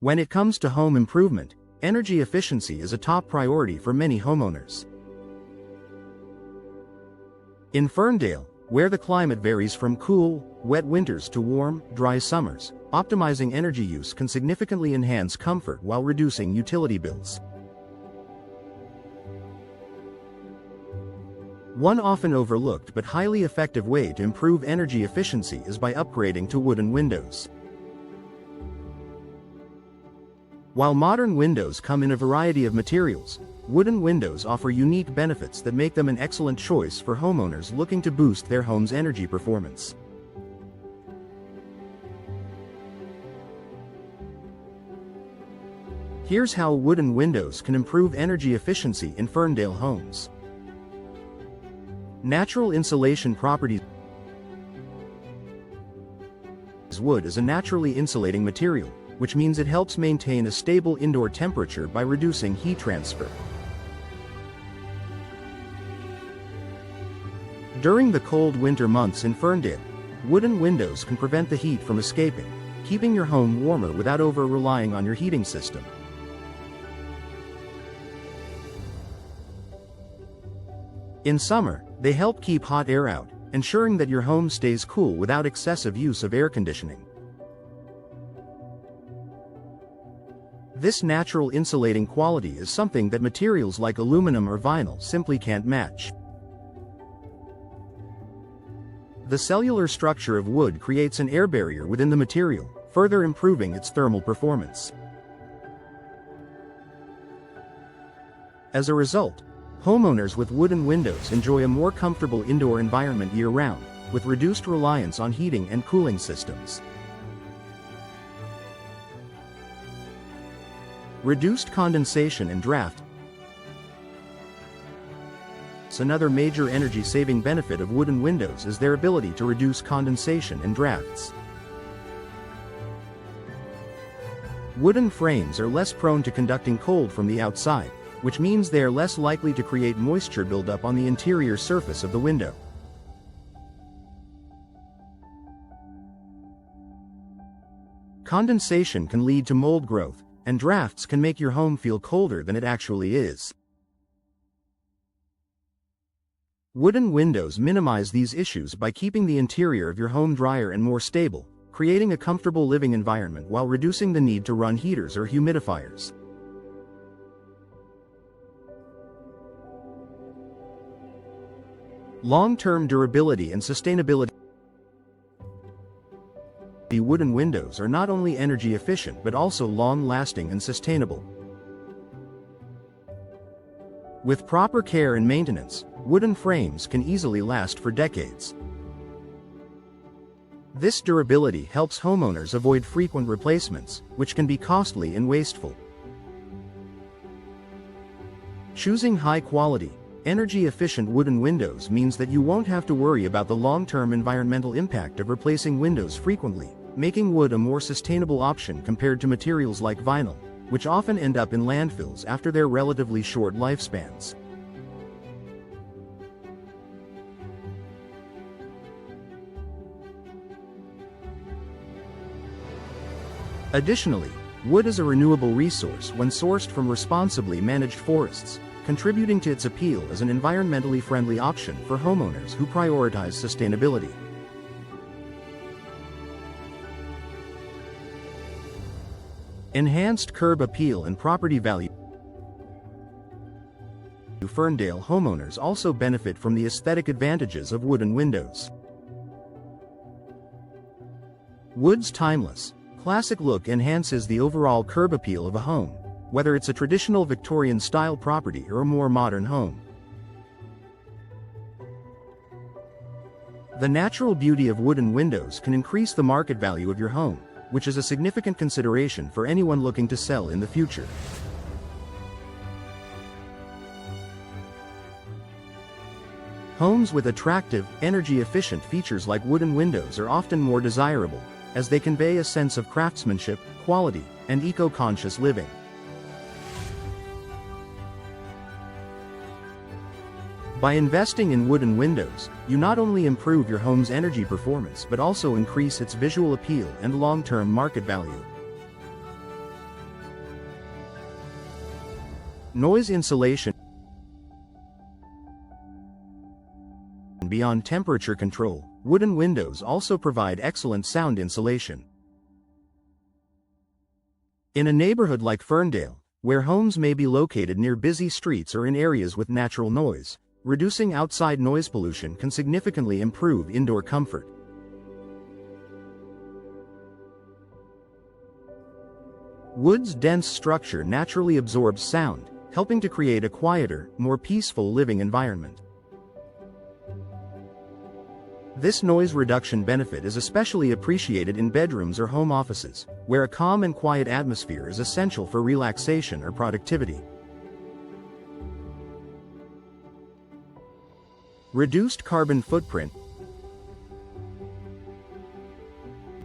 When it comes to home improvement, energy efficiency is a top priority for many homeowners. In Ferndale, where the climate varies from cool, wet winters to warm, dry summers, optimizing energy use can significantly enhance comfort while reducing utility bills. One often overlooked but highly effective way to improve energy efficiency is by upgrading to wooden windows. While modern windows come in a variety of materials, wooden windows offer unique benefits that make them an excellent choice for homeowners looking to boost their home's energy performance. Here's how wooden windows can improve energy efficiency in Ferndale homes. Natural insulation properties. Wood is a naturally insulating material, which means it helps maintain a stable indoor temperature by reducing heat transfer. During the cold winter months in Ferndale, wooden windows can prevent the heat from escaping, keeping your home warmer without over-relying on your heating system. In summer, they help keep hot air out, ensuring that your home stays cool without excessive use of air conditioning. This natural insulating quality is something that materials like aluminum or vinyl simply can't match. The cellular structure of wood creates an air barrier within the material, further improving its thermal performance. As a result, homeowners with wooden windows enjoy a more comfortable indoor environment year-round, with reduced reliance on heating and cooling systems. Reduced condensation and draft. Another major energy-saving benefit of wooden windows is their ability to reduce condensation and drafts. Wooden frames are less prone to conducting cold from the outside, which means they are less likely to create moisture buildup on the interior surface of the window. Condensation can lead to mold growth, and drafts can make your home feel colder than it actually is. Wooden windows minimize these issues by keeping the interior of your home drier and more stable, creating a comfortable living environment while reducing the need to run heaters or humidifiers. Long-term durability and sustainability. Wooden windows are not only energy efficient but also long-lasting and sustainable. With proper care and maintenance, wooden frames can easily last for decades. This durability helps homeowners avoid frequent replacements, which can be costly and wasteful. Choosing high-quality, energy-efficient wooden windows means that you won't have to worry about the long-term environmental impact of replacing windows frequently, making wood a more sustainable option compared to materials like vinyl, which often end up in landfills after their relatively short lifespans. Additionally, wood is a renewable resource when sourced from responsibly managed forests, contributing to its appeal as an environmentally friendly option for homeowners who prioritize sustainability. Enhanced curb appeal and property value. Ferndale homeowners also benefit from the aesthetic advantages of wooden windows. Wood's timeless, classic look enhances the overall curb appeal of a home, whether it's a traditional Victorian-style property or a more modern home. The natural beauty of wooden windows can increase the market value of your home, which is a significant consideration for anyone looking to sell in the future. Homes with attractive, energy-efficient features like wooden windows are often more desirable, as they convey a sense of craftsmanship, quality, and eco-conscious living. By investing in wooden windows, you not only improve your home's energy performance but also increase its visual appeal and long-term market value. Noise insulation. Beyond temperature control, wooden windows also provide excellent sound insulation. In a neighborhood like Ferndale, where homes may be located near busy streets or in areas with natural noise, reducing outside noise pollution can significantly improve indoor comfort. Wood's dense structure naturally absorbs sound, helping to create a quieter, more peaceful living environment. This noise reduction benefit is especially appreciated in bedrooms or home offices, where a calm and quiet atmosphere is essential for relaxation or productivity. Reduced carbon footprint.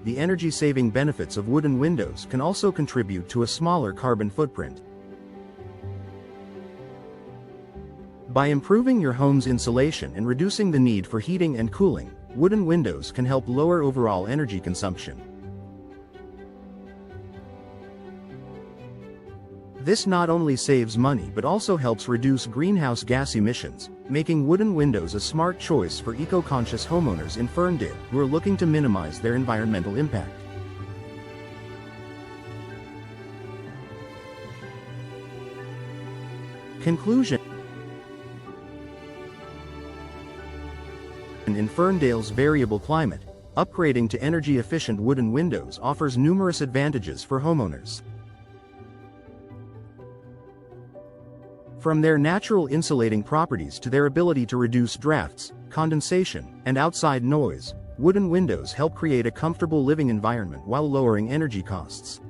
The energy-saving benefits of wooden windows can also contribute to a smaller carbon footprint. By improving your home's insulation and reducing the need for heating and cooling, wooden windows can help lower overall energy consumption. This not only saves money but also helps reduce greenhouse gas emissions, making wooden windows a smart choice for eco-conscious homeowners in Ferndale who are looking to minimize their environmental impact. Conclusion. In Ferndale's variable climate, upgrading to energy-efficient wooden windows offers numerous advantages for homeowners. From their natural insulating properties to their ability to reduce drafts, condensation, and outside noise, wooden windows help create a comfortable living environment while lowering energy costs.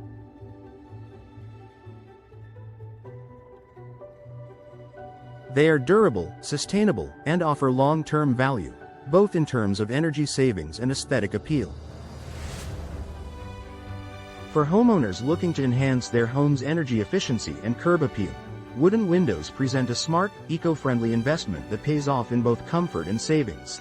They are durable, sustainable, and offer long-term value, both in terms of energy savings and aesthetic appeal. For homeowners looking to enhance their home's energy efficiency and curb appeal, wooden windows present a smart, eco-friendly investment that pays off in both comfort and savings.